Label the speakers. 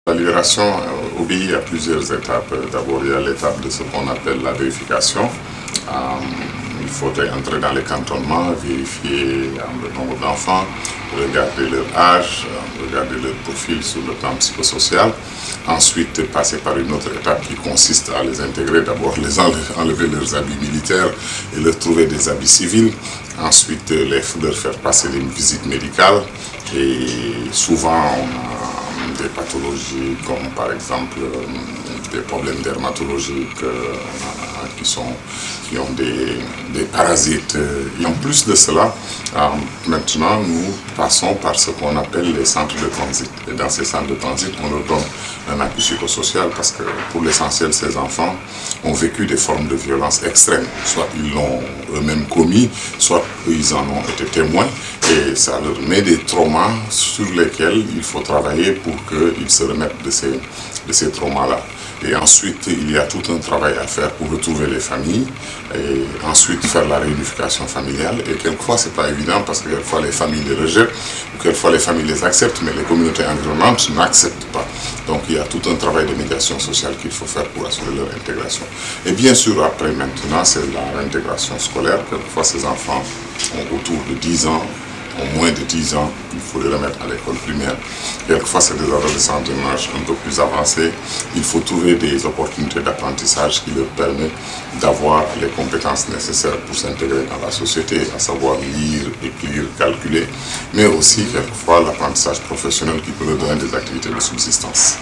Speaker 1: La libération obéit à plusieurs étapes. D'abord, il y a l'étape de ce qu'on appelle la vérification. Il faut entrer dans les cantonnements, vérifier le nombre d'enfants, regarder leur âge, regarder leur profil sur le plan psychosocial. Ensuite, passer par une autre étape qui consiste à les intégrer. D'abord, les enlever leurs habits militaires et leur trouver des habits civils. Ensuite, leur faire passer une visite médicale. Et souvent, on a des pathologies comme par exemple des problèmes dermatologiques qui ont des parasites. Et en plus de cela, maintenant nous passons par ce qu'on appelle les centres de transit. Et dans ces centres de transit, on leur donne un appui psychosocial parce que pour l'essentiel, ces enfants ont vécu des formes de violence extrêmes. Soit ils l'ont eux-mêmes commis, soit ils en ont été témoins. Et ça leur met des traumas sur lesquels il faut travailler pour qu'ils se remettent de ces traumas-là. Et ensuite, il y a tout un travail à faire pour retrouver les familles et ensuite faire la réunification familiale. Et quelquefois, ce n'est pas évident parce que quelquefois les familles les rejettent ou quelquefois les familles les acceptent, mais les communautés environnantes n'acceptent pas. Donc il y a tout un travail de médiation sociale qu'il faut faire pour assurer leur intégration. Et bien sûr, après maintenant, c'est la réintégration scolaire. Quelquefois, ces enfants ont autour de 10 ans. Au moins de 10 ans, il faut les remettre à l'école primaire. Quelquefois, c'est des adolescents d'un âge un peu plus avancé. Il faut trouver des opportunités d'apprentissage qui leur permettent d'avoir les compétences nécessaires pour s'intégrer dans la société, à savoir lire, écrire, calculer, mais aussi quelquefois l'apprentissage professionnel qui peut leur donner des activités de subsistance.